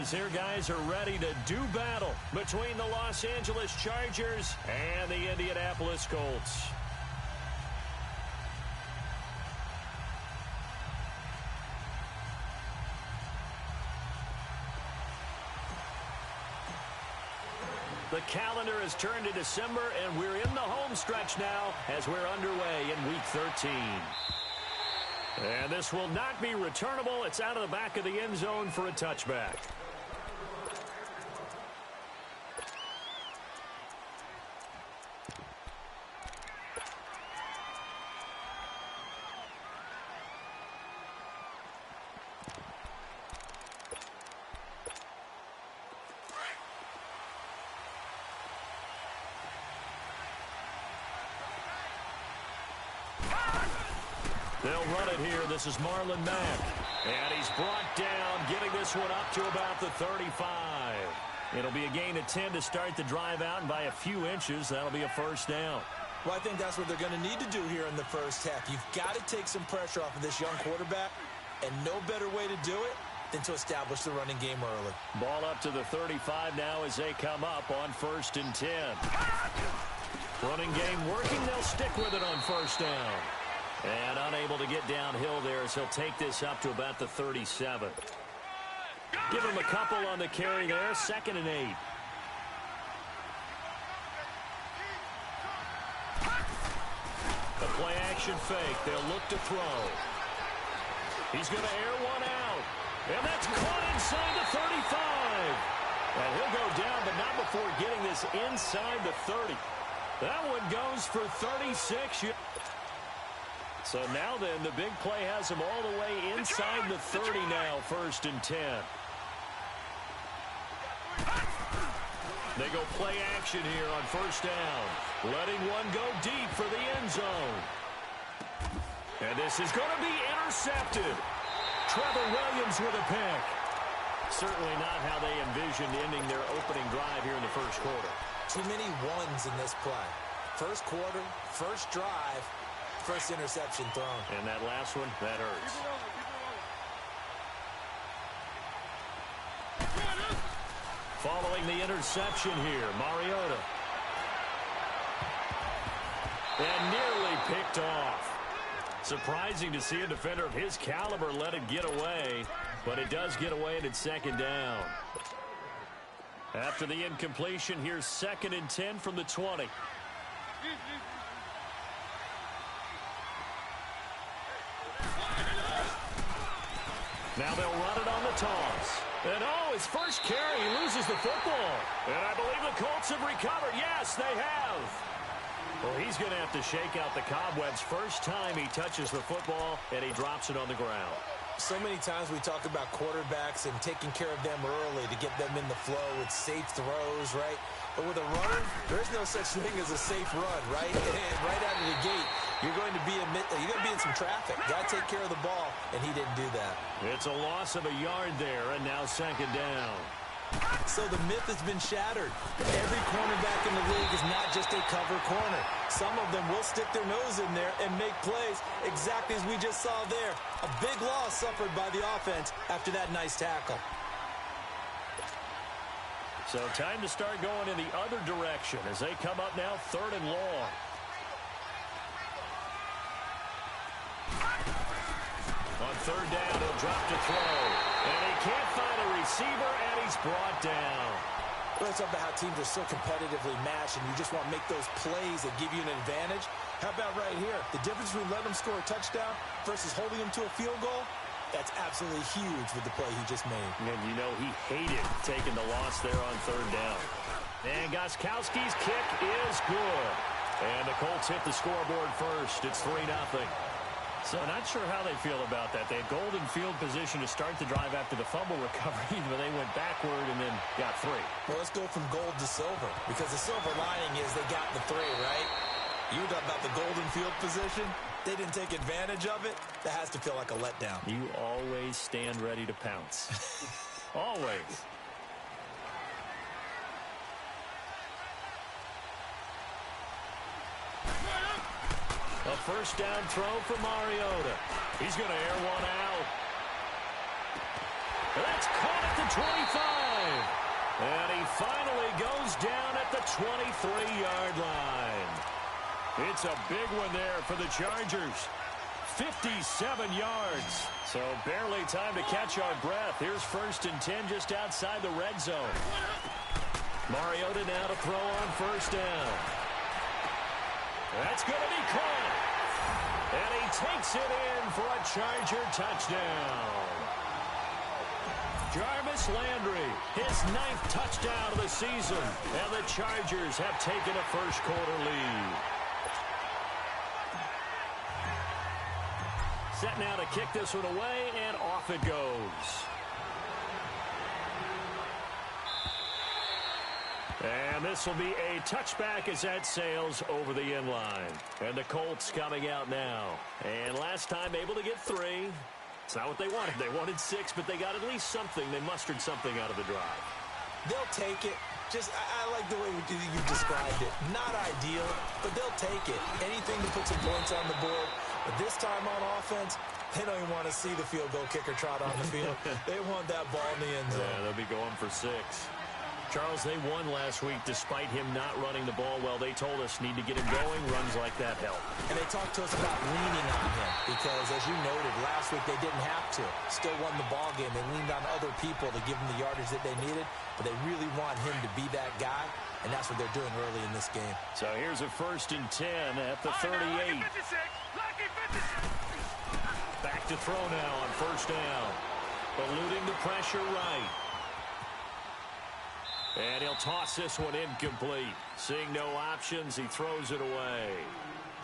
teams here, guys, are ready to do battle between the Los Angeles Chargers and the Indianapolis Colts. The calendar has turned to December, and we're in the home stretch now as we're underway in Week 13. And this will not be returnable. It's out of the back of the end zone for a touchback. They'll run it here. This is Marlon Mack. And he's brought down, getting this one up to about the 35. It'll be a gain of 10 to start the drive out, and by a few inches, that'll be a first down. Well, I think that's what they're going to need to do here in the first half. You've got to take some pressure off of this young quarterback, and no better way to do it than to establish the running game early. Ball up to the 35 now as they come up on 1st and 10. Running game working. They'll stick with it on first down. And unable to get downhill there as he'll take this up to about the 37. Give him a couple on the carry there. 2nd and 8. The play action fake. They'll look to throw. He's going to air one out. And that's caught inside the 35. And he'll go down, but not before getting this inside the 30. That one goes for 36. So now then, the big play has him all the way inside the 30 now, 1st and 10. They go play action here on first down. Letting one go deep for the end zone. And this is going to be intercepted. Trevor Williams with a pick. Certainly not how they envisioned ending their opening drive here in the first quarter. Too many ones in this play. First quarter, first drive. First interception thrown. And that last one, that hurts. Following the interception here, Mariota. And nearly picked off. Surprising to see a defender of his caliber let it get away, but it does get away and it's 2nd down. After the incompletion, here's 2nd and 10 from the 20. Now they'll run it on the toss. And his first carry, he loses the football. And I believe the Colts have recovered. Yes, they have. Well, he's going to have to shake out the cobwebs first time he touches the football, and he drops it on the ground. So many times we talk about quarterbacks and taking care of them early to get them in the flow with safe throws, right? But with a runner, there's no such thing as a safe run, right? And right out of the gate, you're going to be in some traffic. Got to take care of the ball, and he didn't do that. It's a loss of a yard there, and now 2nd down. So the myth has been shattered. Every cornerback in the league is not just a cover corner. Some of them will stick their nose in there and make plays exactly as we just saw there. A big loss suffered by the offense after that nice tackle. So time to start going in the other direction as they come up now 3rd and long. On 3rd down, he'll drop to throw. And he can't find a receiver, and he's brought down. Well, it's about how teams are so competitively matched, and you just want to make those plays that give you an advantage. How about right here? The difference between letting them score a touchdown versus holding them to a field goal, that's absolutely huge with the play he just made. And you know he hated taking the loss there on 3rd down. And Gostkowski's kick is good. And the Colts hit the scoreboard first. It's 3-0. So not sure how they feel about that. They had golden field position to start the drive after the fumble recovery, but they went backward and then got 3. Well, let's go from gold to silver, because the silver lining is they got the 3, right? You talk about the golden field position. They didn't take advantage of it. That has to feel like a letdown. You always stand ready to pounce. Always. A first down throw for Mariota. He's going to air one out. That's caught at the 25. And he finally goes down at the 23-yard line. It's a big one there for the Chargers. 57 yards. So barely time to catch our breath. Here's 1st and 10 just outside the red zone. Mariota now to throw on 1st down. That's going to be caught. And he takes it in for a Charger touchdown. Jarvis Landry, his 9th touchdown of the season. And the Chargers have taken a first-quarter lead. Set now to kick this one away, and off it goes. And this will be a touchback as that sails over the end line. And the Colts coming out now. And last time able to get 3. It's not what they wanted. They wanted 6, but they got at least something. They mustered something out of the drive. They'll take it. I like the way you described it. Not ideal, but they'll take it. Anything to put some points on the board. But this time on offense, they don't even want to see the field goal kicker trot on the field. They want that ball in the end zone. Yeah, they'll be going for 6. Charles, they won last week despite him not running the ball well. They told us need to get him going. Runs like that help. And they talked to us about leaning on him because, as you noted, last week they didn't have to. Still won the ball game. They leaned on other people to give them the yardage that they needed, but they really want him to be that guy, and that's what they're doing early in this game. So here's a 1st and 10 at the 38. Back to throw now on 1st down. Eluding the pressure right. And he'll toss this one incomplete. Seeing no options, he throws it away.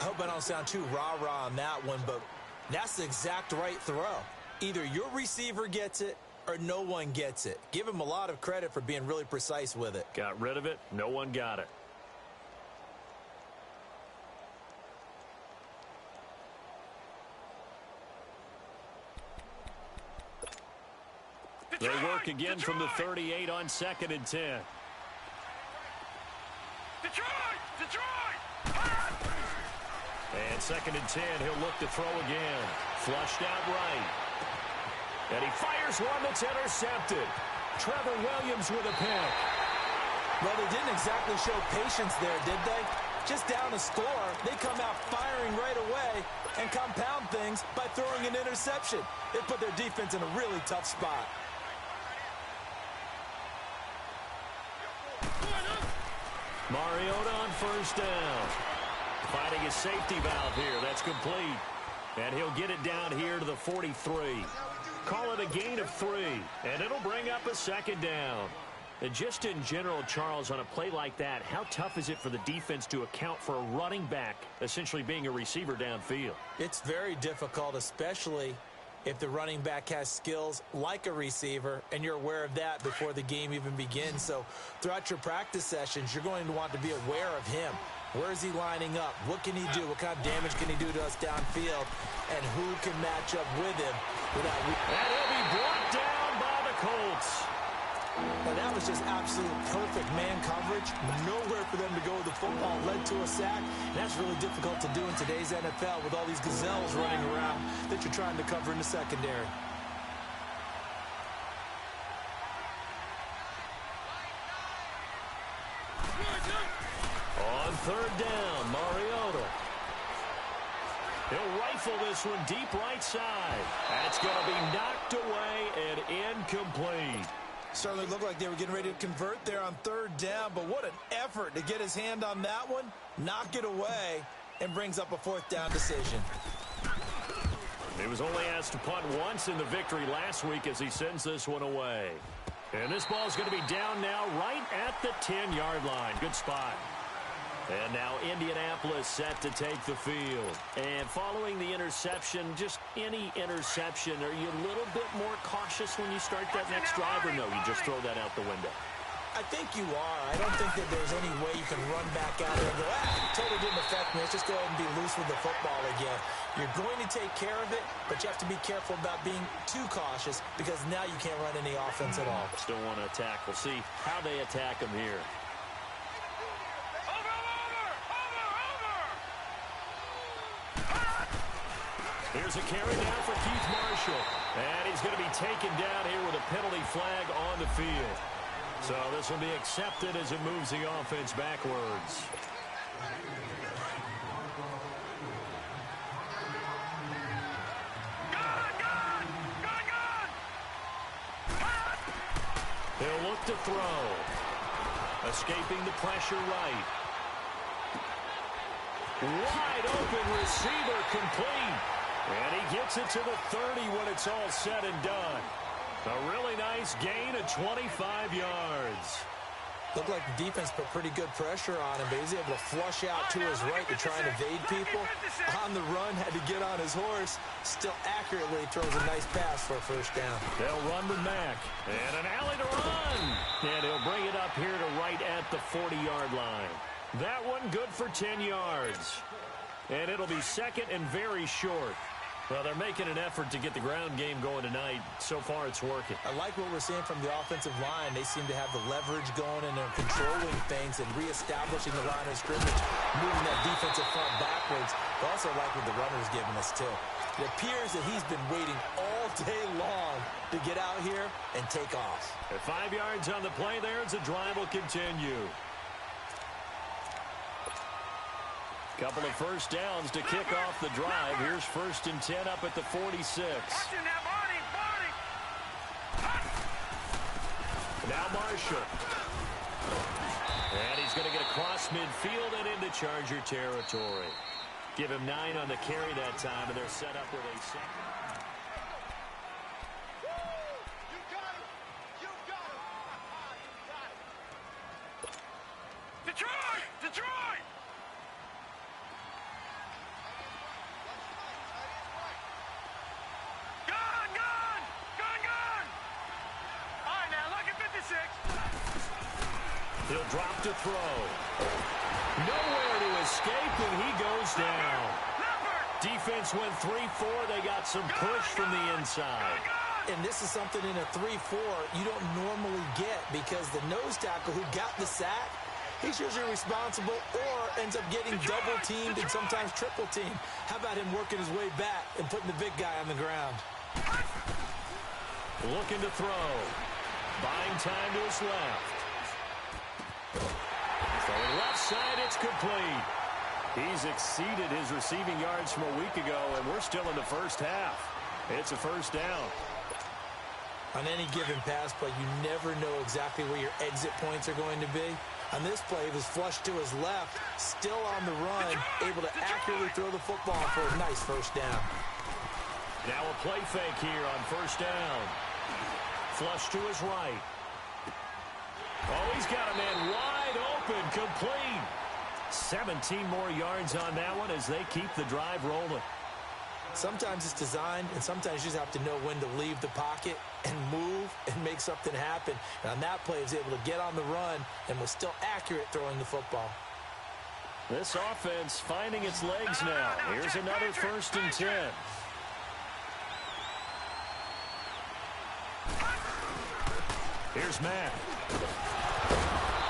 I hope I don't sound too rah-rah on that one, but that's the exact right throw. Either your receiver gets it or no one gets it. Give him a lot of credit for being really precise with it. Got rid of it. No one got it. They work again from the 38 on 2nd and 10. And 2nd and 10, he'll look to throw again. Flushed out right. And he fires one that's intercepted. Trevor Williams with a pick. Well, they didn't exactly show patience there, did they? Just down a score, they come out firing right away and compound things by throwing an interception. They put their defense in a really tough spot. Mariota on 1st down. Finding his safety valve here. That's complete. And he'll get it down here to the 43. Call it a gain of 3. And it'll bring up a 2nd down. And just in general, Charles, on a play like that, how tough is it for the defense to account for a running back essentially being a receiver downfield? It's very difficult, especially if the running back has skills like a receiver, and you're aware of that before the game even begins. So throughout your practice sessions, you're going to want to be aware of him. Where is he lining up? What can he do? What kind of damage can he do to us downfield? And who can match up with him without... And he'll be brought down by the Colts. And that was just absolute perfect man coverage. Nowhere for them to go with the football. Led to a sack. And that's really difficult to do in today's NFL with all these gazelles running around that you're trying to cover in the secondary. On 3rd down, Mariota. He'll rifle this one deep right side. That's going to be knocked away and incomplete. Certainly looked like they were getting ready to convert there on 3rd down, but what an effort to get his hand on that one, knock it away, and brings up a 4th down decision. He was only asked to punt once in the victory last week as he sends this one away. And this ball is going to be down now right at the 10-yard line. Good spot. And now Indianapolis set to take the field. And following the interception, just any interception, are you a little bit more cautious when you start that next drive, or no, you just throw that out the window? I think you are. I don't think that there's any way you can run back out there and go, totally didn't affect me. Let's just go ahead and be loose with the football again. You're going to take care of it, but you have to be careful about being too cautious because now you can't run any offense at all. Still want to attack. We'll see how they attack him here. Here's a carry down for Keith Marshall. And he's going to be taken down here with a penalty flag on the field. So this will be accepted as it moves the offense backwards. He'll look to throw. Escaping the pressure right. Wide open receiver complete. And he gets it to the 30 when it's all said and done. A really nice gain of 25 yards. Looked like the defense put pretty good pressure on him, but he was able to flush out to his right to try and evade people. On the run, had to get on his horse. Still accurately throws a nice pass for a first down. They'll run with Mack. And an alley to run. And he'll bring it up here to right at the 40-yard line. That one good for 10 yards. And it'll be second and very short. Well, they're making an effort to get the ground game going tonight. So far, it's working. I like what we're seeing from the offensive line. They seem to have the leverage going, and they're controlling things and reestablishing the line of scrimmage, moving that defensive front backwards. I also like what the runner's giving us, too. It appears that he's been waiting all day long to get out here and take off. At 5 yards on the play there, as the drive will continue. Couple of first downs to kick off the drive. Here's 1st and 10 up at the 46. Now Marshall. And he's going to get across midfield and into Charger territory. Give him 9 on the carry that time, and they're set up with a second. Detroit! He'll drop to throw. Nowhere to escape, and he goes down. Defense went 3-4. They got some push from the inside. And this is something in a 3-4 you don't normally get, because the nose tackle who got the sack, he's usually responsible or ends up getting double-teamed and sometimes triple-teamed. How about him working his way back and putting the big guy on the ground? Looking to throw. Buying time to his left. Throwing left side, it's complete. He's exceeded his receiving yards from a week ago, and we're still in the first half. It's a first down. On any given pass play, you never know exactly where your exit points are going to be. On this play, he was flushed to his left, still on the run, able to accurately throw the football for a nice first down. Now a play fake here on first down. Flush to his right. Oh, he's got a man wide open, complete. 17 more yards on that one as they keep the drive rolling. Sometimes it's designed, and sometimes you just have to know when to leave the pocket and move and make something happen. And on that play, he was able to get on the run and was still accurate throwing the football. This offense finding its legs now. Here's another 1st and 10. Here's Matt.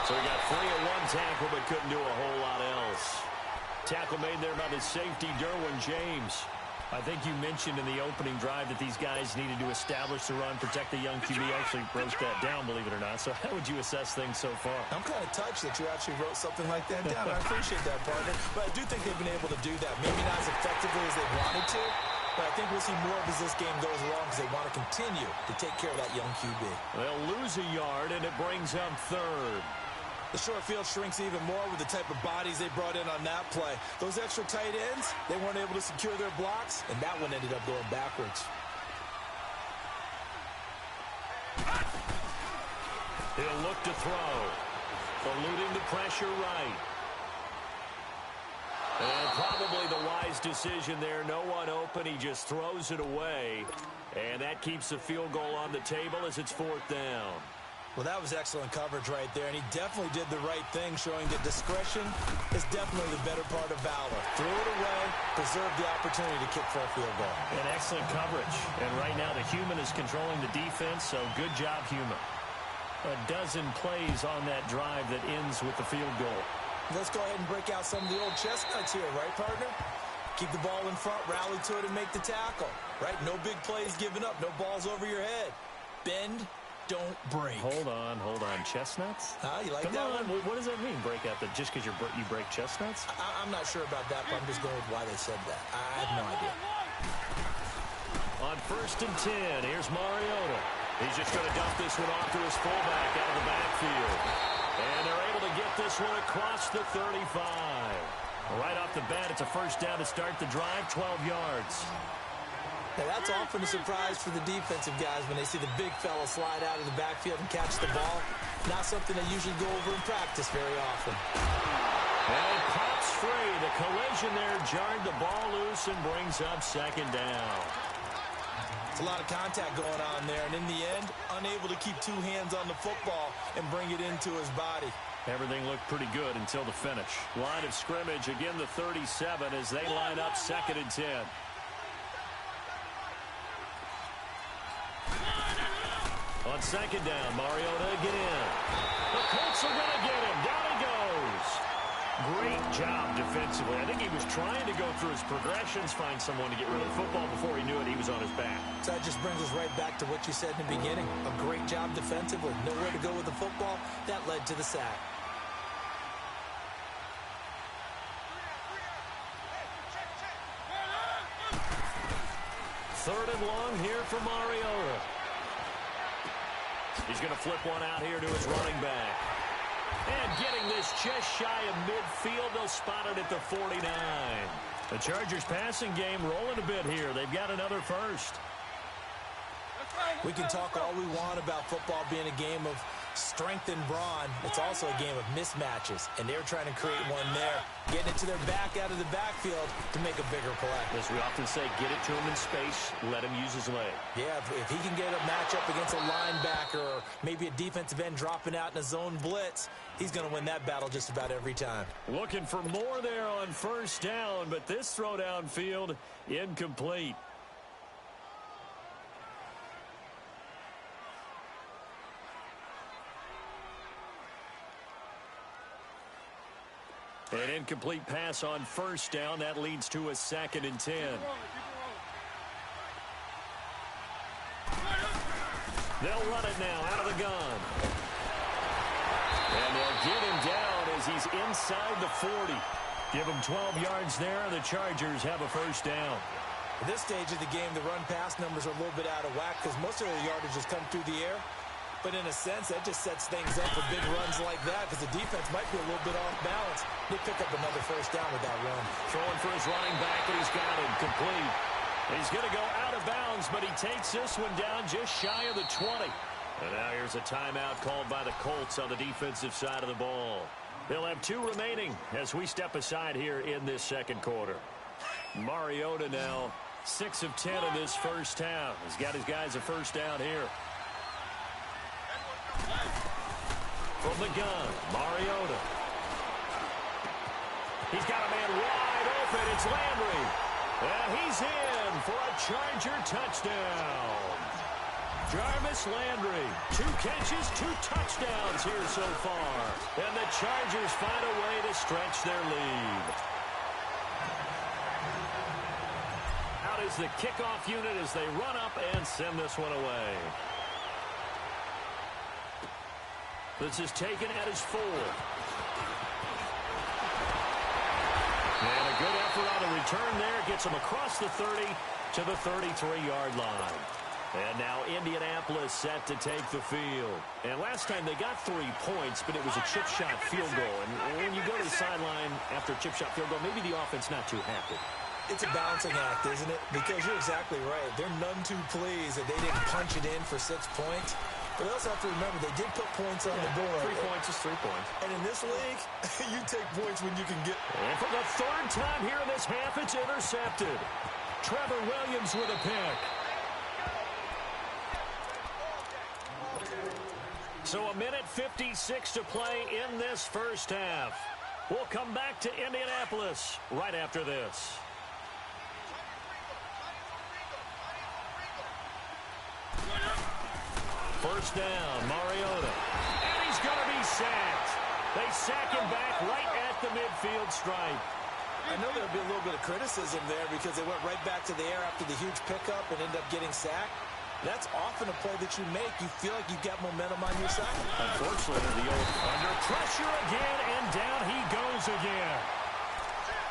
So he got free of one tackle but couldn't do a whole lot else. Tackle made there by the safety, Derwin James. I think you mentioned in the opening drive that these guys needed to establish the run, protect the young QB. Actually wrote that down, believe it or not. So how would you assess things so far? I'm kind of touched that you actually wrote something like that down. I appreciate that, partner. But I do think they've been able to do that. Maybe not as effectively as they wanted to, but I think we'll see more of as this game goes along because they want to continue to take care of that young QB. They'll lose a yard, and it brings up 3rd. The short field shrinks even more with the type of bodies they brought in on that play. Those extra tight ends, they weren't able to secure their blocks, and that one ended up going backwards. He'll look to throw. Eluding the pressure right. And probably the wise decision there. No one open. He just throws it away. And that keeps the field goal on the table as it's 4th down. Well, that was excellent coverage right there, and he definitely did the right thing, showing that discretion is definitely the better part of valor. Threw it away, preserved the opportunity to kick for a field goal. And excellent coverage. And right now the human is controlling the defense, so good job, human. A dozen plays on that drive that ends with the field goal. Let's go ahead and break out some of the old chestnuts here, right, partner? Keep the ball in front, rally to it, and make the tackle, right? No big plays given up, no balls over your head. Bend, don't break. Hold on. Chestnuts? You like Come that on. one? What does that mean, break out? Just because you break chestnuts? I'm not sure about that, but I'm just going with why they said that. I have no idea. On 1st and 10, here's Mariota. He's just going to dump this one off to his fullback out of the backfield. And they're able to get this one across the 35. Right off the bat, it's a first down to start the drive, 12 yards. Now, that's often a surprise for the defensive guys when they see the big fella slide out of the backfield and catch the ball. Not something they usually go over in practice very often. And it pops free. The collision there jarred the ball loose and brings up 2nd down. It's a lot of contact going on there, and in the end, unable to keep 2 hands on the football and bring it into his body. Everything looked pretty good until the finish. Line of scrimmage, again the 37 as they line up 2nd and 10. On 2nd down, Mariota get in. The Colts are going to get him. Down he goes. Great job defensively. I think he was trying to go through his progressions, find someone to get rid of the football. Before he knew it, he was on his back. So that just brings us right back to what you said in the beginning. A great job defensively. Nowhere to go with the football. That led to the sack. Third and long here for Mariota. He's going to flip one out here to his running back. And getting this just shy of midfield, they'll spot it at the 49. The Chargers passing game rolling a bit here. They've got another first. We can talk all we want about football being a game of strength and brawn. It's also a game of mismatches, and they're trying to create one there, getting it to their back out of the backfield to make a bigger play. As we often say, get it to him in space, let him use his leg. Yeah, if he can get a matchup against a linebacker or maybe a defensive end dropping out in a zone blitz, he's going to win that battle just about every time. Looking for more there on first down, but this throw downfield incomplete. An incomplete pass on first down. That leads to a 2nd and 10. They'll run it now out of the gun. And they'll get him down as he's inside the 40. Give him 12 yards there. The Chargers have a first down. At this stage of the game, the run-pass numbers are a little bit out of whack because most of their yardage has come through the air. But in a sense, that just sets things up for big runs like that because the defense might be a little bit off balance. They pick up another first down with that run. Throwing for his running back, and he's got him complete. He's going to go out of bounds, but he takes this one down just shy of the 20. And now here's a timeout called by the Colts on the defensive side of the ball. They'll have 2 remaining as we step aside here in this second quarter. Mariota now 6 of 10 in this first half. He's got his guys a first down here. From the gun, Mariota. He's got a man wide open. It's Landry. And he's in for a Charger touchdown. Jarvis Landry, 2 catches, 2 touchdowns here so far. And the Chargers find a way to stretch their lead. Out is the kickoff unit as they run up and send this one away. This is taken at his 4. And a good effort on the return there. Gets him across the 30 to the 33-yard line. And now Indianapolis set to take the field. And last time they got 3 points, but it was a chip shot field goal. And when you go to the sideline after a chip shot field goal, maybe the offense not too happy. It's a balancing act, isn't it? Because you're exactly right. They're none too pleased that they didn't punch it in for 6 points. But they also have to remember they did put points on the board. 3 points is 3 points. And in this league, you take points when you can get. And for the 3rd time here in this half, it's intercepted. Trevor Williams with a pick. So 1:56 to play in this first half. We'll come back to Indianapolis right after this. First down, Mariota. And he's going to be sacked. They sack him back right at the midfield stripe. I know there'll be a little bit of criticism there because they went right back to the air after the huge pickup and ended up getting sacked. That's often a play that you make. You feel like you've got momentum on your side. Unfortunately, the old under pressure again, and down he goes again.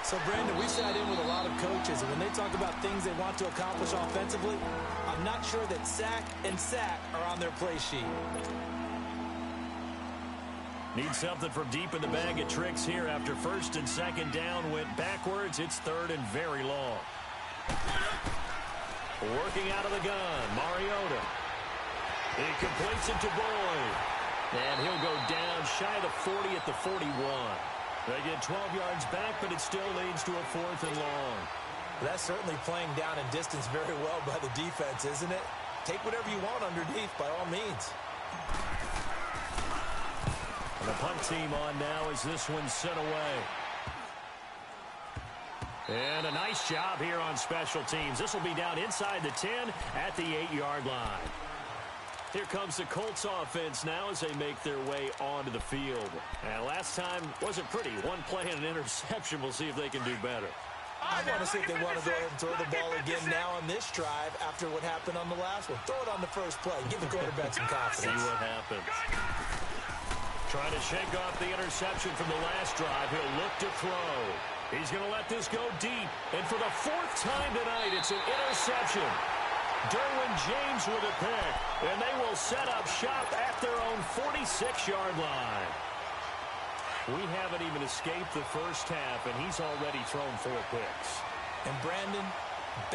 So, Brandon, we sat in with a lot of coaches, and when they talk about things they want to accomplish offensively, I'm not sure that sack and sack are on their play sheet. Need something from deep in the bag of tricks here after first and second down went backwards. It's third and very long. Working out of the gun, Mariota. He completes it to Boyd. And he'll go down shy of the 40 at the 41. They get 12 yards back, but it still leads to a fourth and long. That's certainly playing down and distance very well by the defense, isn't it? Take whatever you want underneath, by all means. And the punt team on now as this one's sent away. And a nice job here on special teams. This will be down inside the 10 at the 8-yard line. Here comes the Colts offense now as they make their way onto the field. And last time wasn't pretty. One play and an interception. We'll see if they can do better. I want to see if they want to go ahead and throw the ball again now on this drive after what happened on the last one. Throw it on the first play. Give the quarterback some confidence. See what happens. Trying to shake off the interception from the last drive. He'll look to throw. He's going to let this go deep. And for the fourth time tonight, it's an interception. Derwin James with a pick. And they will set up shop at their own 46-yard line. We haven't even escaped the first half, and he's already thrown 4 picks. And Brandon,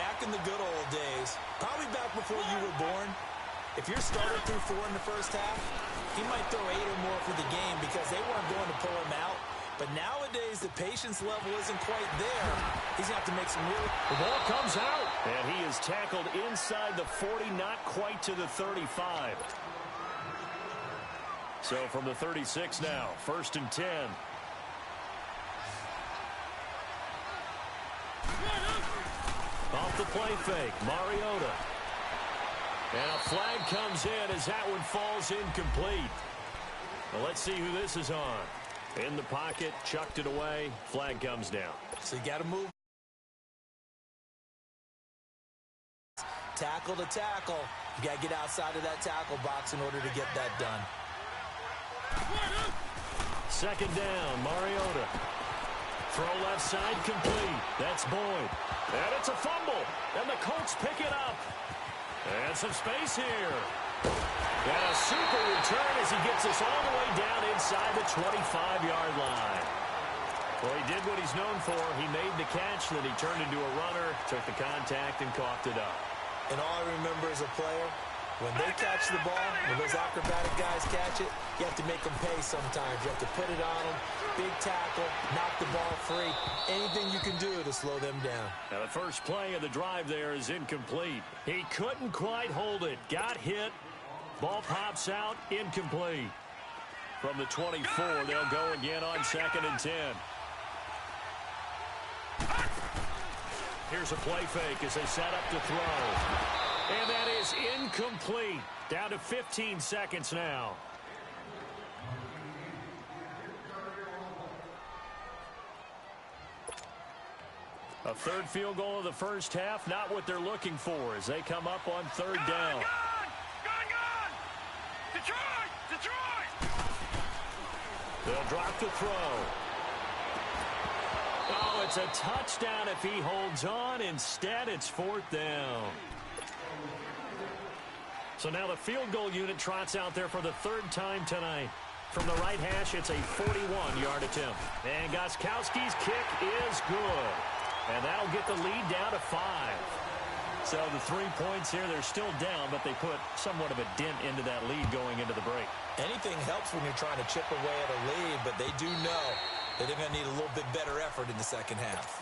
back in the good old days, probably back before you were born, if your starter threw 4 in the first half, he might throw 8 or more for the game because they weren't going to pull him out. But nowadays, the patience level isn't quite there. He's going to have to make some really... The ball comes out, and he is tackled inside the 40, not quite to the 35. So from the 36 now, first and 10. Off the play fake, Mariota. And a flag comes in as that one falls incomplete. Well, let's see who this is on. In the pocket, chucked it away, flag comes down. So you got to move. Tackle to tackle. You got to get outside of that tackle box in order to get that done. Second down, Mariota. Throw left side complete. That's Boyd. And it's a fumble. And the Colts pick it up. And some space here. And a super return as he gets us all the way down inside the 25-yard line. Well, he did what he's known for. He made the catch, then he turned into a runner, took the contact, and coughed it up. And all I remember as a player, when they catch the ball, when those acrobatic guys catch it, you have to make them pay sometimes. You have to put it on them, big tackle, knock the ball free. Anything you can do to slow them down. Now the first play of the drive there is incomplete. He couldn't quite hold it. Got hit. Ball pops out, incomplete. From the 24, they'll go again on second and 10. Here's a play fake as they set up to throw. And that is incomplete. Down to 15 seconds now. A third field goal of the first half, not what they're looking for as they come up on third down. They'll drop the throw. Oh, it's a touchdown if he holds on. Instead, it's fourth down. So now the field goal unit trots out there for the third time tonight. From the right hash, it's a 41-yard attempt. And Gostkowski's kick is good. And that'll get the lead down to 5. So the 3 points here, they're still down, but they put somewhat of a dent into that lead going into the break. Anything helps when you're trying to chip away at a lead, but they do know that they're going to need a little bit better effort in the second half.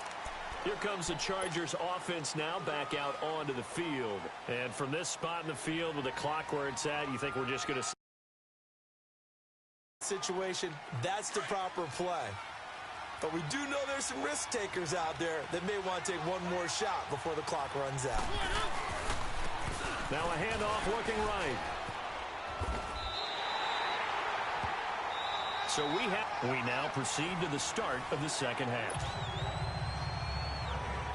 Here comes the Chargers offense now back out onto the field. And from this spot in the field with the clock where it's at, you think we're just going to... Situation, that's the proper play. But we do know there's some risk takers out there that may want to take one more shot before the clock runs out. Now a handoff looking right. So we now proceed to the start of the second half.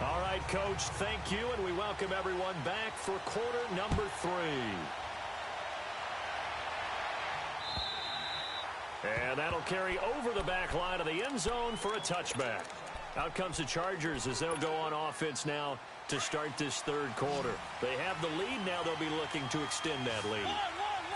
All right, Coach, thank you, and we welcome everyone back for quarter number 3. And that'll carry over the back line of the end zone for a touchback. Out comes the Chargers as they'll go on offense now to start this third quarter. They have the lead. Now they'll be looking to extend that lead.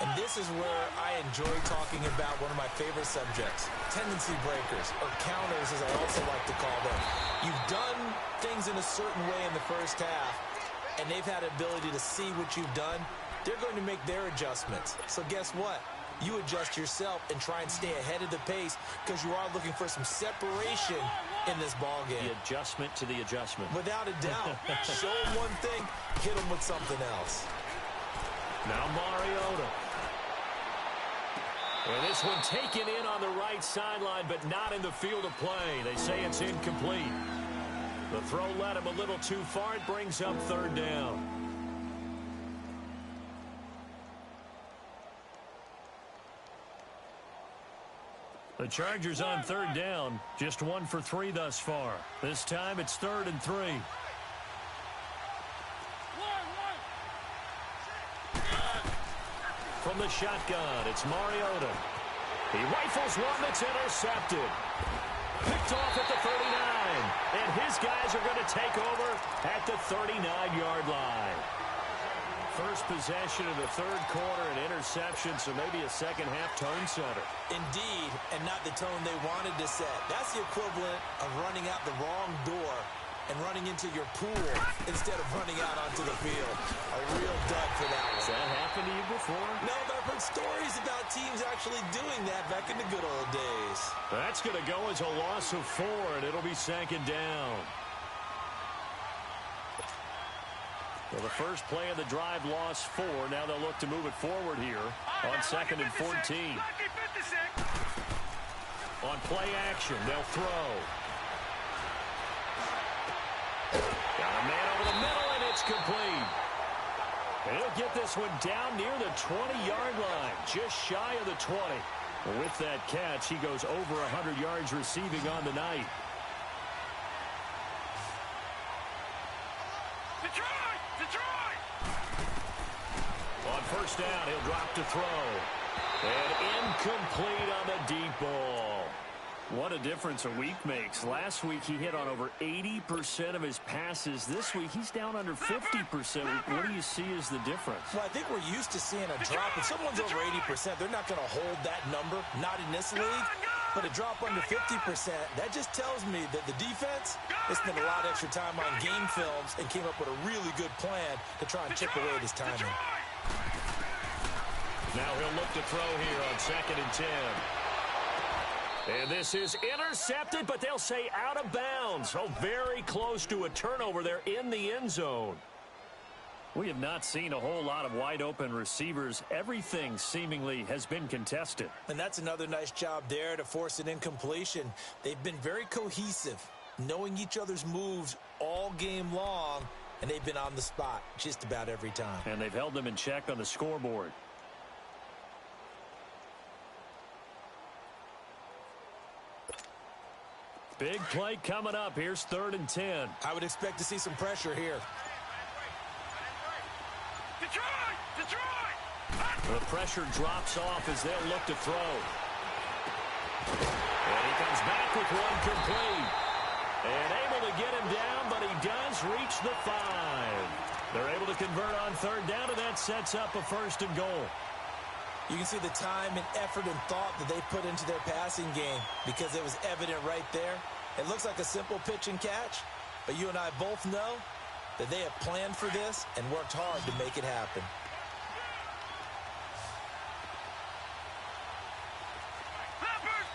And this is where I enjoy talking about one of my favorite subjects, tendency breakers, or counters as I also like to call them. You've done things in a certain way in the first half, and they've had ability to see what you've done. They're going to make their adjustments. So guess what? You adjust yourself and try and stay ahead of the pace because you are looking for some separation in this ball game. The adjustment to the adjustment. Without a doubt. Show them one thing, hit them with something else. Now Mariota. And this one taken in on the right sideline, but not in the field of play. They say it's incomplete. The throw led him a little too far. It brings up third down. The Chargers on third down, just 1 for 3 thus far. This time it's 3rd and 3. From the shotgun, it's Mariota. He rifles one that's intercepted. Picked off at the 39. And his guys are going to take over at the 39-yard line. First possession of the third quarter, an interception, so maybe a second-half tone setter. Indeed, and not the tone they wanted to set. That's the equivalent of running out the wrong door and running into your pool instead of running out onto the field. A real dud for that one. Has that happened to you before? No, but I've heard stories about teams actually doing that back in the good old days. That's going to go as a loss of 4, and it'll be 2nd down. Well, the first play of the drive lost 4. Now they'll look to move it forward here on 2nd and 14. On play action, they'll throw. Got a man over the middle, and it's complete. And he'll get this one down near the 20-yard line, just shy of the 20. Well, with that catch, he goes over 100 yards receiving on the night. On first down, he'll drop to throw. And incomplete on the deep ball. What a difference a week makes. Last week, he hit on over 80% of his passes. This week, he's down under 50%. What do you see as the difference? Well, I think we're used to seeing a drop. If someone's over 80%, they're not going to hold that number, not in this league. But a drop under 50%, that just tells me that the defense has spent a lot of extra time on game films and came up with a really good plan to try and chip away at his timing. Now he'll look to throw here on 2nd and 10. And this is intercepted, but they'll say out of bounds. So very close to a turnover there in the end zone. We have not seen a whole lot of wide-open receivers. Everything seemingly has been contested. And that's another nice job there to force an incompletion. They've been very cohesive, knowing each other's moves all game long, and they've been on the spot just about every time. And they've held them in check on the scoreboard. Big play coming up. Here's 3rd and 10. I would expect to see some pressure here. The pressure drops off as they'll look to throw. And he comes back with one complete. And able to get him down, but he does reach the 5. They're able to convert on 3rd down, and that sets up a 1st and goal. You can see the time and effort and thought that they put into their passing game because it was evident right there. It looks like a simple pitch and catch, but you and I both know that they have planned for this and worked hard to make it happen.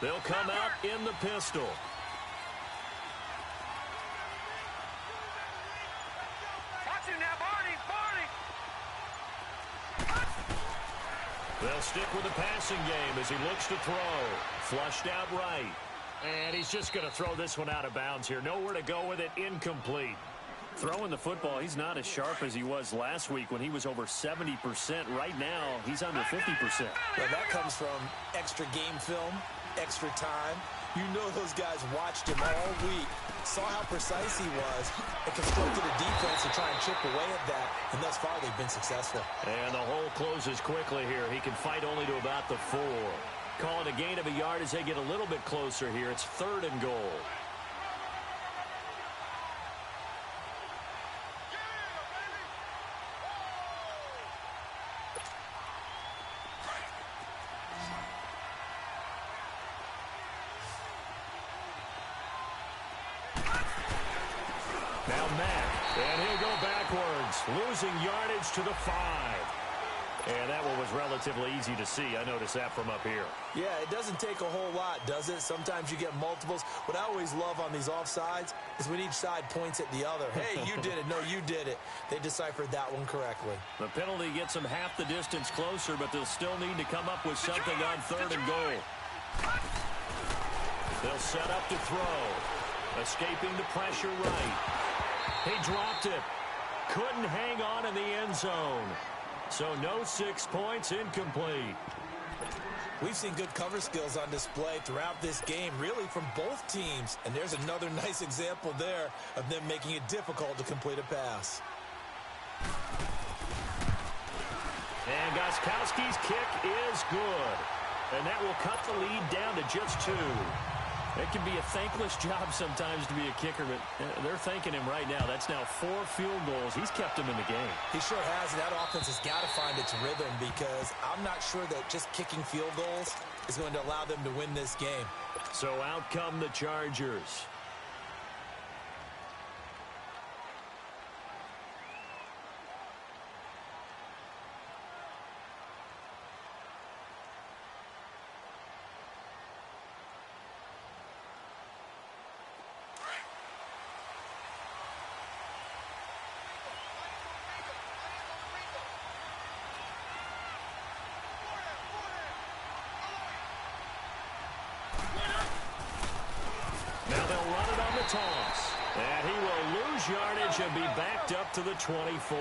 They'll come out in the pistol. They'll stick with the passing game as he looks to throw. Flushed out right. And he's just going to throw this one out of bounds here. Nowhere to go with it. Incomplete. Throwing the football, he's not as sharp as he was last week when he was over 70%. Right now, he's under 50%. Well, that comes from extra game film, extra time, You know those guys watched him all week, saw how precise he was, and constructed a defense to try and chip away at that, and thus far they've been successful. And the hole closes quickly here. He can fight only to about the 4. Call it a gain of a yard as they get a little bit closer here. It's 3rd and goal. Now Mack, and he'll go backwards, losing yardage to the 5. And that one was relatively easy to see. I noticed that from up here. Yeah, it doesn't take a whole lot, does it? Sometimes you get multiples. What I always love on these offsides is when each side points at the other. Hey, you did it. No, you did it. They deciphered that one correctly. The penalty gets them half the distance closer, but they'll still need to come up with something on 3rd and goal. They'll set up to throw. Escaping the pressure right. He dropped it. Couldn't hang on in the end zone. So no 6 points, incomplete. We've seen good cover skills on display throughout this game, really from both teams. And there's another nice example there of them making it difficult to complete a pass. And Gostkowski's kick is good. And that will cut the lead down to just 2. It can be a thankless job sometimes to be a kicker, but they're thanking him right now. That's now 4 field goals. He's kept them in the game. He sure has, and that offense has got to find its rhythm because I'm not sure that just kicking field goals is going to allow them to win this game. So out come the Chargers. Now they'll run it on the toss. And he will lose yardage and be backed up to the 24.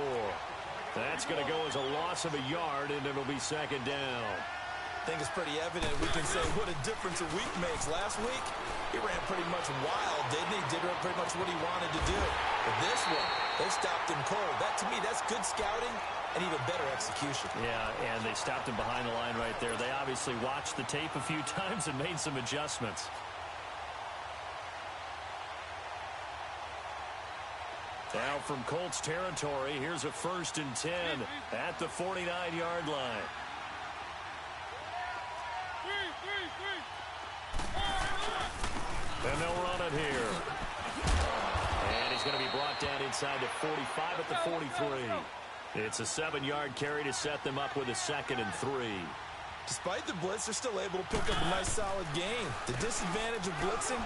That's going to go as a loss of a yard, and it'll be 2nd down. I think it's pretty evident. We can say what a difference a week makes. Last week, he ran pretty much wild, didn't he? Did pretty much what he wanted to do. But this one, they stopped him cold. That, to me, that's good scouting and even better execution. Yeah, and they stopped him behind the line right there. They obviously watched the tape a few times and made some adjustments. Now from Colts territory, here's a 1st and 10 at the 49-yard line. And they'll run it here. And he's going to be brought down inside the 45 at the 43. It's a 7-yard carry to set them up with a 2nd and 3. Despite the blitz, they're still able to pick up a nice, solid gain. The disadvantage of blitzing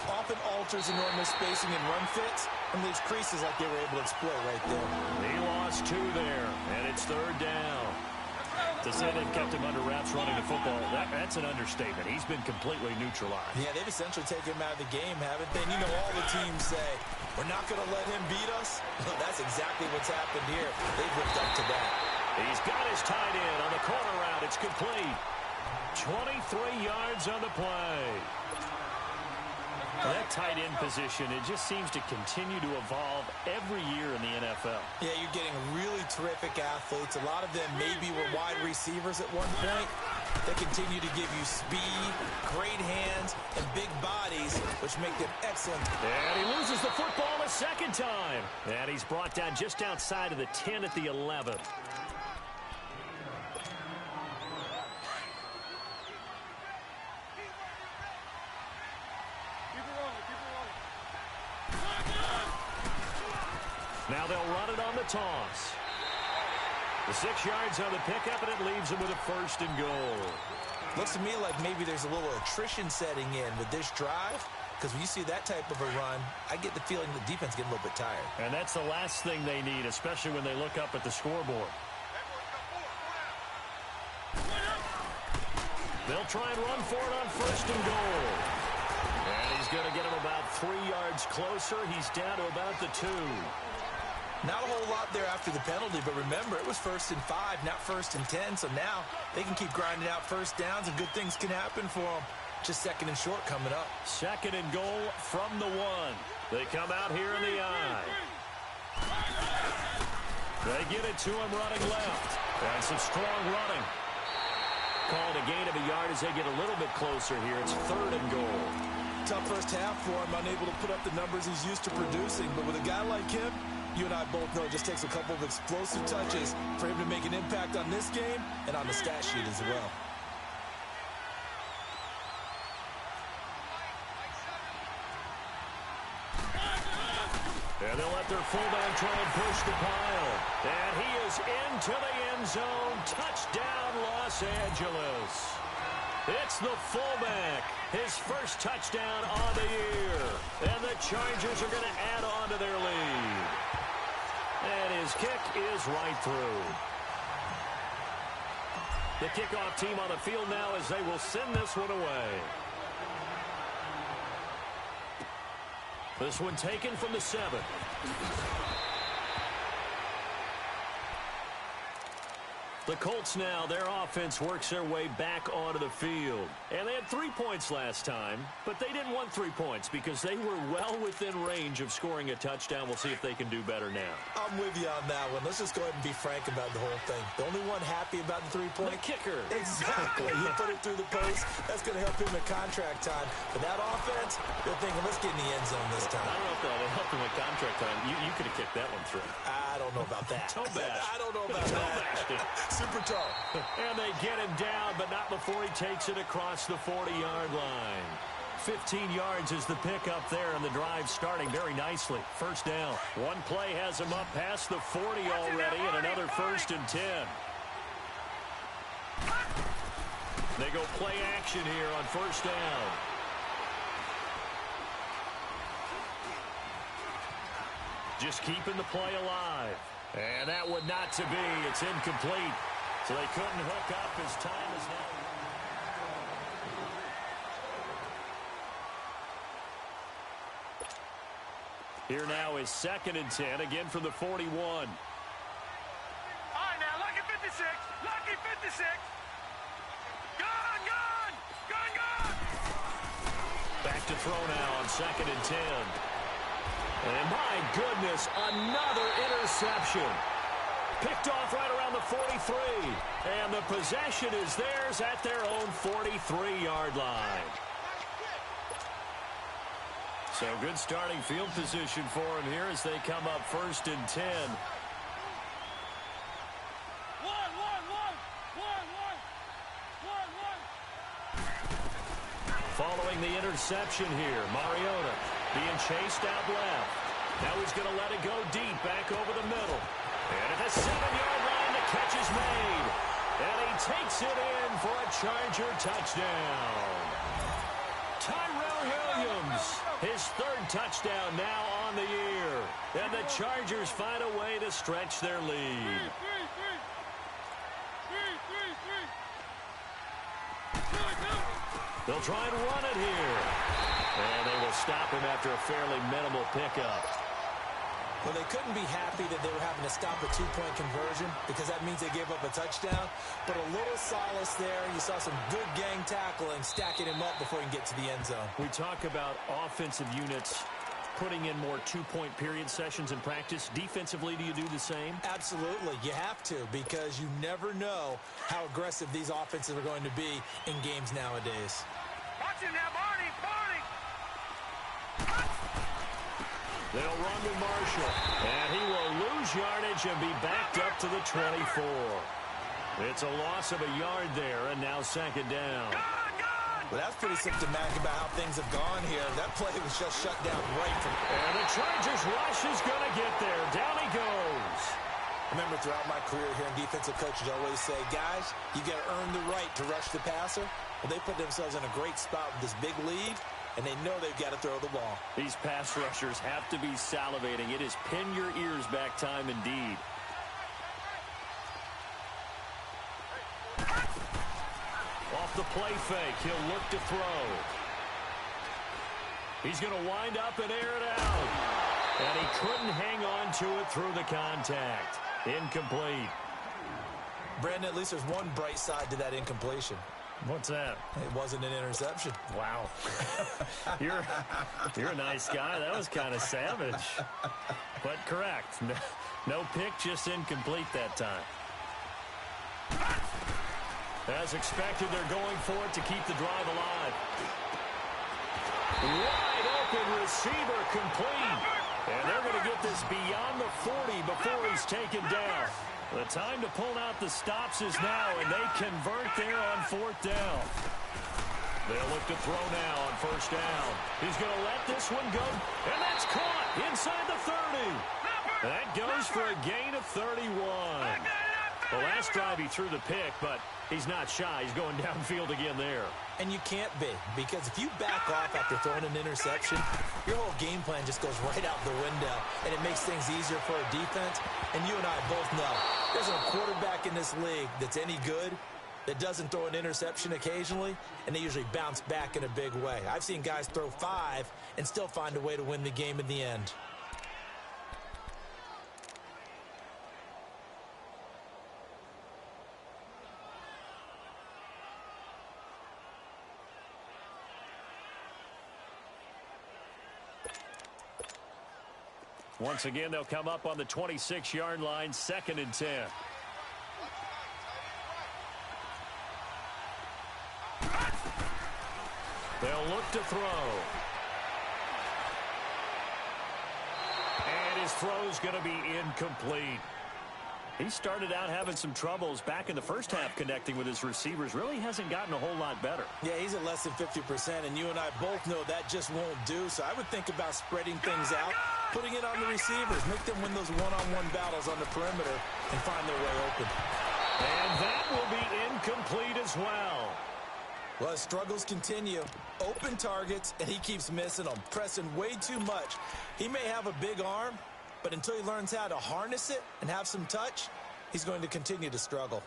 often alters the normal spacing and run fits and leaves creases like they were able to exploit right there. He lost 2 there, and it's 3rd down. To say they've kept him under wraps running the football, that's an understatement. He's been completely neutralized. Yeah, they've essentially taken him out of the game, haven't they? And you know all the teams say, we're not going to let him beat us. Well, that's exactly what's happened here. They've lived up to that. He's got his tight end on the corner route. It's complete. 23 yards on the play. That tight end position, it just seems to continue to evolve every year in the NFL. Yeah, you're getting really terrific athletes. A lot of them maybe were wide receivers at one point. They continue to give you speed, great hands, and big bodies, which make them excellent. And he loses the football a 2nd time. And he's brought down just outside of the 10 at the 11. Now they'll run it on the toss. The 6 yards on the pickup, and it leaves them with a 1st and goal. Looks to me like maybe there's a little attrition setting in with this drive, because when you see that type of a run, I get the feeling the defense getting a little bit tired. And that's the last thing they need, especially when they look up at the scoreboard. They'll try and run for it on 1st and goal. And he's going to get him about 3 yards closer. He's down to about the 2. Not a whole lot there after the penalty, but remember, it was 1st and 5, not 1st and 10, so now they can keep grinding out 1st downs and good things can happen for them. Just second and short coming up. Second and goal from the 1. They come out here in the I. They get it to him running left. And some strong running. Called a gain of a yard as they get a little bit closer here. It's 3rd and goal. Tough first half for him, unable to put up the numbers he's used to producing. But with a guy like him, you and I both know it just takes a couple of explosive touches for him to make an impact on this game and on the stat sheet as well. And they'll let their fullback try and push the pile. And he is into the end zone. Touchdown, Los Angeles. It's the fullback. His first touchdown on the year. And the Chargers are going to add on to their lead. And his kick is right through. The kickoff team on the field now as they will send this one away. This one taken from the 7. The Colts now, their offense works their way back onto the field. And they had 3 points last time, but they didn't want 3 points because they were well within range of scoring a touchdown. We'll see if they can do better now. I'm with you on that one. Let's just go ahead and be frank about the whole thing. The only one happy about the 3-point? The kicker. Exactly. He put it through the post. That's going to help him in contract time. But that offense, they're thinking, let's get in the end zone this time. I don't know if that'll help him in contract time. You could have kicked that one through. I don't know about that. Toe bash. I don't know about that. Super tall. And they get him down, but not before he takes it across the 40-yard line. 15 yards is the pickup there, and the drive starting very nicely. First down. One play has him up past the 40 already, and another 1st and 10. They go play action here on first down. Just keeping the play alive. And that would not to be. It's incomplete. So they couldn't hook up as time is now. Here now is 2nd and 10, again from the 41. All right, now, lucky 56. Lucky 56. Gone. Back to throw now on 2nd and 10. And my goodness, another interception. Picked off right around the 43. And the possession is theirs at their own 43-yard line. So good starting field position for him here as they come up 1st and 10. Following the interception here, Mariota being chased out left. Now he's going to let it go deep back over the middle. And at the 7-yard line, the catch is made. And he takes it in for a Charger touchdown. Tyrell Williams, his 3rd touchdown now on the year. And the Chargers find a way to stretch their lead. They'll try and run it here. And they will stop him after a fairly minimal pickup. Well, they couldn't be happy that they were having to stop a 2-point conversion because that means they gave up a touchdown. But a little solace there. You saw some good gang tackling, stacking him up before he can get to the end zone. We talk about offensive units putting in more 2-point period sessions in practice. Defensively, do you do the same? Absolutely. You have to because you never know how aggressive these offenses are going to be in games nowadays. Watch it now, Barney. They'll run with Marshall. And he will lose yardage and be backed up to the 24. It's a loss of a yard there, and now 2nd down. Well, that's pretty symptomatic about how things have gone here. That play was just shut down right from... And the Chargers rush is going to get there. Down he goes. Remember, throughout my career here in defensive coaches always say, guys, you got to earn the right to rush the passer. Well, they put themselves in a great spot with this big lead, and they know they've got to throw the ball. These pass rushers have to be salivating. It is pin your ears back time indeed. Off the play fake, he'll look to throw. He's going to wind up and air it out. And he couldn't hang on to it through the contact. Incomplete. Brandon, at least there's one bright side to that incompletion. What's that? It wasn't an interception. Wow. You're a nice guy. That was kind of savage. But correct. No pick, just incomplete that time. As expected, they're going for it to keep the drive alive. Wide open receiver complete. And they're going to get this beyond the 40 before he's taken down. The time to pull out the stops is now, and they convert there on 4th down. They'll look to throw now on 1st down. He's going to let this one go, and that's caught inside the 30. That goes for a gain of 31. The last drive he threw the pick, but he's not shy. He's going downfield again there. And you can't be, because if you back off after throwing an interception, your whole game plan just goes right out the window, and it makes things easier for a defense. And you and I both know there's a quarterback in this league that's any good that doesn't throw an interception occasionally, and they usually bounce back in a big way. I've seen guys throw 5 and still find a way to win the game in the end. Once again, they'll come up on the 26-yard line, 2nd and 10. They'll look to throw. And his throw's going to be incomplete. He started out having some troubles back in the first half connecting with his receivers. Really hasn't gotten a whole lot better. Yeah, he's at less than 50%, and you and I both know that just won't do. So I would think about spreading things out, putting it on the receivers, make them win those one-on-one battles on the perimeter, and find their way open. And that will be incomplete as well. Well, his struggles continue. Open targets, and he keeps missing them, pressing way too much. He may have a big arm, but until he learns how to harness it and have some touch, he's going to continue to struggle.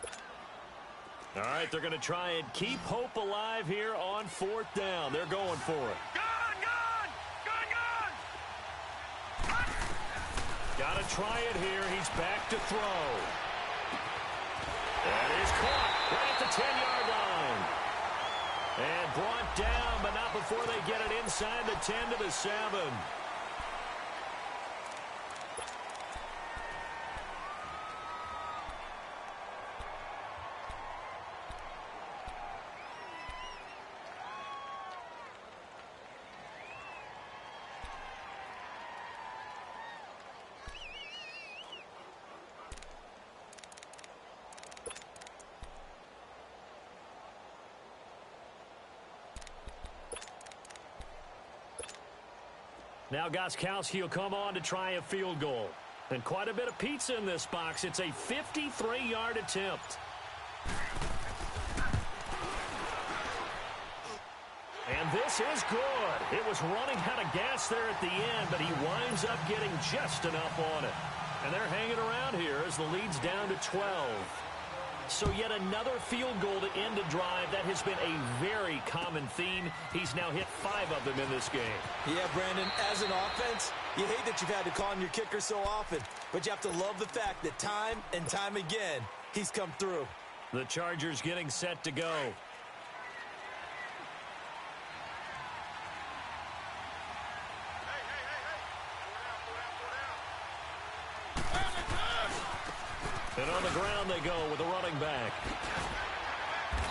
All right, they're going to try and keep hope alive here on 4th down. They're going for it. Got to try it here. He's back to throw. That is caught right at the 10-yard line. And brought down, but not before they get it inside the 10 to the 7. Now Gostkowski will come on to try a field goal. And quite a bit of pizza in this box. It's a 53-yard attempt. And this is good. It was running out of gas there at the end, but he winds up getting just enough on it. And they're hanging around here as the lead's down to 12. So yet another field goal to end a drive. That has been a very common theme. He's now hit 5 of them in this game. Yeah, Brandon, as an offense, you hate that you've had to call on your kicker so often, but you have to love the fact that time and time again, he's come through. The Chargers getting set to go. And on the ground they go with a running back.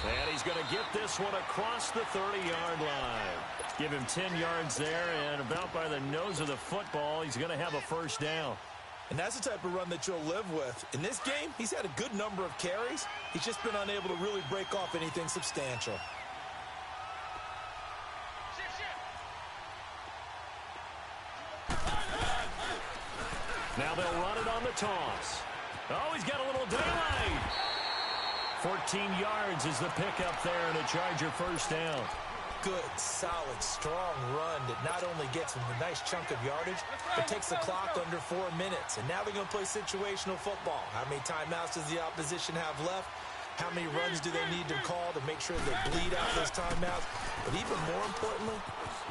And he's going to get this one across the 30-yard line. Give him 10 yards there, and about by the nose of the football, he's going to have a 1st down. And that's the type of run that you'll live with. In this game, he's had a good number of carries. He's just been unable to really break off anything substantial. Now they'll run it on the toss. Oh, he's got a little daylight. 14 yards is the pickup there, and a Charger 1st down. Good, solid, strong run that not only gets him a nice chunk of yardage, but takes the clock under 4 minutes. And now they're going to play situational football. How many timeouts does the opposition have left? How many runs do they need to call to make sure they bleed out those timeouts? But even more importantly,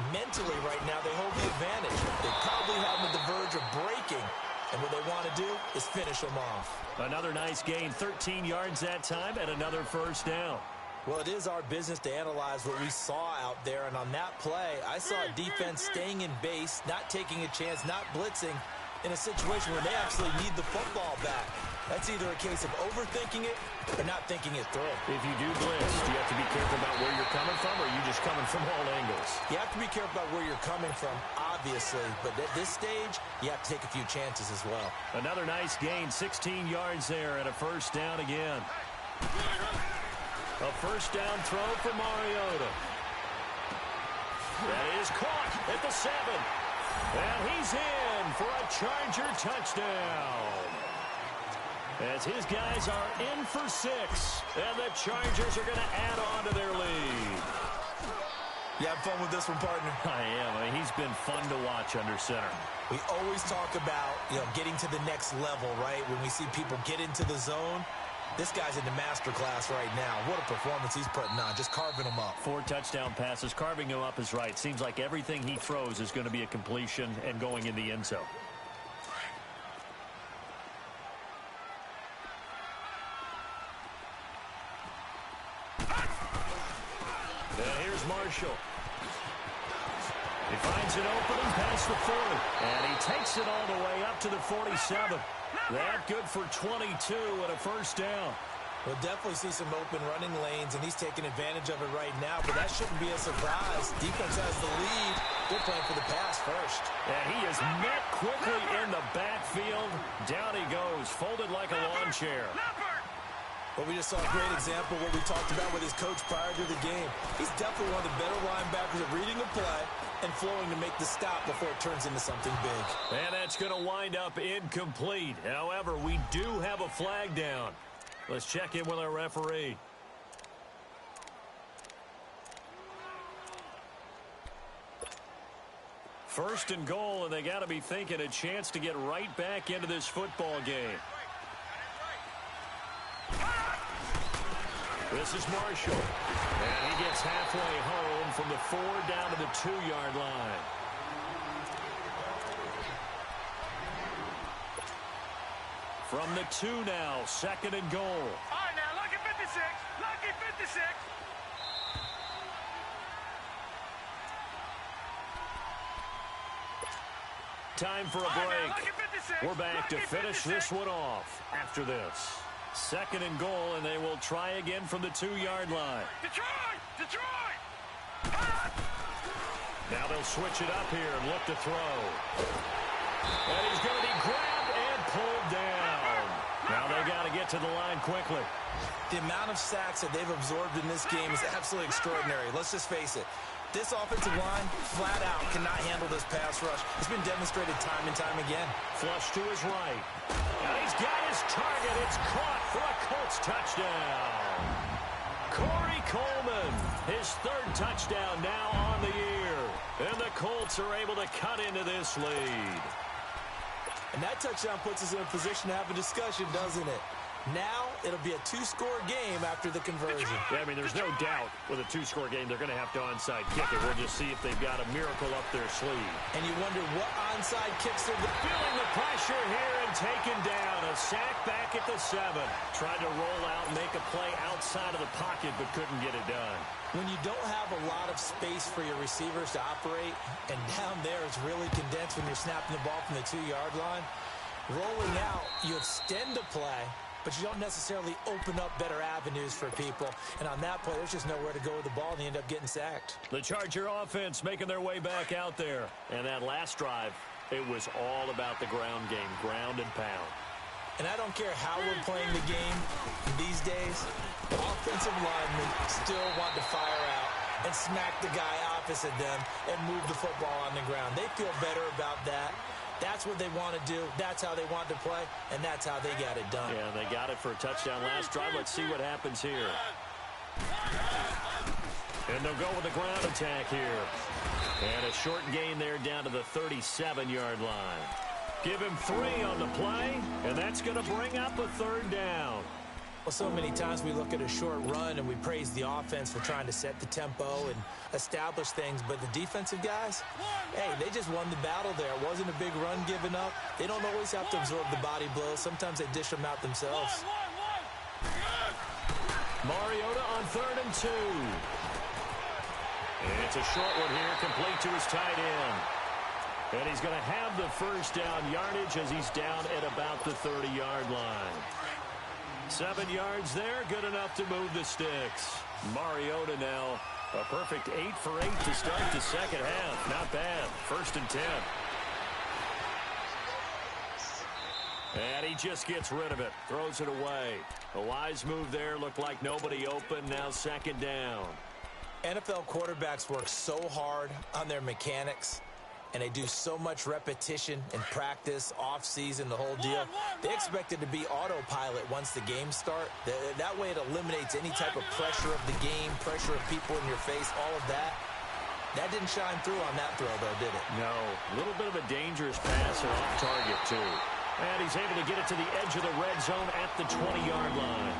mentally right now, they hold the advantage. They probably have them at the verge of breaking. And what they want to do is finish them off. Another nice gain, 13 yards that time, and another 1st down. Well, it is our business to analyze what we saw out there, and on that play, I saw a defense staying in base, not taking a chance, not blitzing, in a situation where they actually need the football back. That's either a case of overthinking it or not thinking it through. If you do blitz, do you have to be careful about where you're coming from, or are you just coming from all angles? You have to be careful about where you're coming from, obviously, but at this stage, you have to take a few chances as well. Another nice gain, 16 yards there, and a first down again. A first down throw for Mariota. That is caught at the 7. And he's in for a Charger touchdown. As his guys are in for 6. And the Chargers are going to add on to their lead. You have fun with this one, partner? I am. I mean, he's been fun to watch under center. We always talk about, getting to the next level, right? When we see people get into the zone. This guy's in the master class right now. What a performance he's putting on, just carving them up. 4 touchdown passes. Carving him up is right. Seems like everything he throws is going to be a completion and going in the end zone. And here's Marshall. He finds an opening past the 40. And he takes it all the way up to the 47. That good for 22 and a first down. We'll definitely see some open running lanes, and he's taking advantage of it right now, but that shouldn't be a surprise. Defense has the lead. They're playing for the pass first. And he is met quickly in the backfield. Down he goes, folded like a lawn chair. Well, we just saw a great example of what we talked about with his coach prior to the game. He's definitely one of the better linebackers at reading the play and flowing to make the stop before it turns into something big. And that's going to wind up incomplete. However, we do have a flag down. Let's check in with our referee. First and goal, and they got to be thinking a chance to get right back into this football game. This is Marshall. And he gets halfway home from the 4 down to the 2-yard line. From the 2 now, second and goal. All right, now, lucky 56. Lucky 56. Time for a break. We're back to finish this one off after this. Second and goal, and they will try again from the 2-yard line. Detroit! Detroit! Now they'll switch it up here and look to throw. And he's going to be grabbed and pulled down. Now they got to get to the line quickly. The amount of sacks that they've absorbed in this game is absolutely extraordinary. Let's just face it. This offensive line, flat out, cannot handle this pass rush. It's been demonstrated time and time again. Flush to his right. And he's got his target. It's caught for a Colts touchdown. Corey Coleman, his 3rd touchdown now on the year. And the Colts are able to cut into this lead. And that touchdown puts us in a position to have a discussion, doesn't it? Now it'll be a 2-score game after the conversion. Yeah, I mean, there's no doubt with a 2-score game they're going to have to onside kick it. We'll just see if they've got a miracle up their sleeve. And you wonder what onside kicks they're feeling the pressure here and taken down. A sack back at the 7. Tried to roll out and make a play outside of the pocket, but couldn't get it done. When you don't have a lot of space for your receivers to operate, and down there it's really condensed when you're snapping the ball from the 2-yard line, rolling out, you extend the play, but you don't necessarily open up better avenues for people. And on that play, there's just nowhere to go with the ball, and they end up getting sacked. The Charger offense making their way back out there. And that last drive, it was all about the ground game, ground and pound. And I don't care how we're playing the game these days, offensive linemen still want to fire out and smack the guy opposite them and move the football on the ground. They feel better about that. That's what they want to do. That's how they want to play, and that's how they got it done. Yeah, they got it for a touchdown last drive. Let's see what happens here. And they'll go with the ground attack here. And a short gain there down to the 37-yard line. Give him 3 on the play, and that's going to bring up a 3rd down. Well, so many times we look at a short run and we praise the offense for trying to set the tempo and establish things, but the defensive guys, hey, they just won the battle there. It wasn't a big run given up. They don't always have to absorb the body blows. Sometimes they dish them out themselves. Mariota on 3rd and 2. It's a short one here, complete to his tight end. And he's going to have the first down yardage as he's down at about the 30-yard line. 7 yards there, good enough to move the sticks. Mariota now, a perfect 8 for 8 to start the second half. Not bad. 1st and 10. And he just gets rid of it. Throws it away. A wise move there. Looked like nobody open. Now 2nd down. NFL quarterbacks work so hard on their mechanics, and they do so much repetition in practice, off-season, the whole deal. They expect it to be autopilot once the games start. That way it eliminates any type of pressure of the game, pressure of people in your face, all of that. That didn't shine through on that throw, though, did it? No. A little bit of a dangerous pass and off target, too. And he's able to get it to the edge of the red zone at the 20-yard line.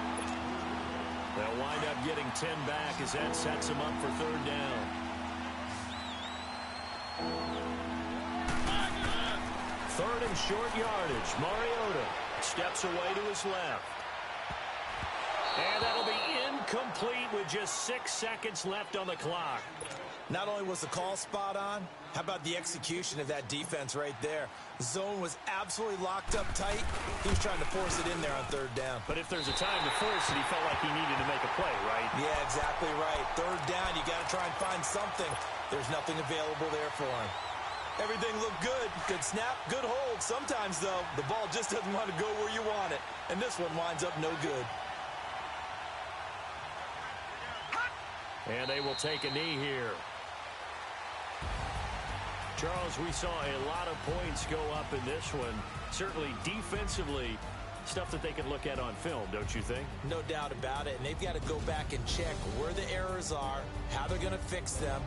They'll wind up getting 10 back as that sets him up for 3rd down. Third and short yardage. Mariota steps away to his left. And that'll be incomplete with just 6 seconds left on the clock. Not only was the call spot on, how about the execution of that defense right there? Zone was absolutely locked up tight. He was trying to force it in there on 3rd down. But if there's a time to force it, he felt like he needed to make a play, right? Yeah, exactly right. 3rd down, you got to try and find something. There's nothing available there for him. Everything looked good. Good snap, good hold. Sometimes, though, the ball just doesn't want to go where you want it. And this one winds up no good. And they will take a knee here. Charles, we saw a lot of points go up in this one. Certainly defensively, stuff that they can look at on film, don't you think? No doubt about it. And they've got to go back and check where the errors are, how they're going to fix them,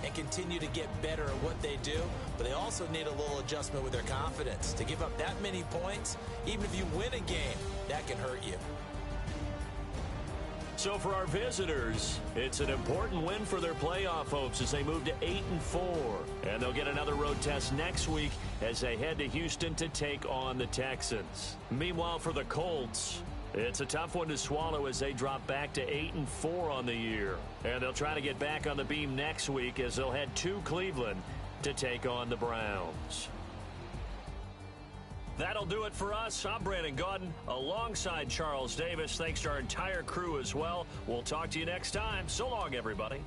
and continue to get better at what they do. But they also need a little adjustment with their confidence. To give up that many points, even if you win a game, that can hurt you. So for our visitors, it's an important win for their playoff hopes as they move to 8-4. And they'll get another road test next week as they head to Houston to take on the Texans. Meanwhile, for the Colts, it's a tough one to swallow as they drop back to 8-4 on the year. And they'll try to get back on the beam next week as they'll head to Cleveland to take on the Browns. That'll do it for us. I'm Brandon Gaudin alongside Charles Davis. Thanks to our entire crew as well. We'll talk to you next time. So long, everybody.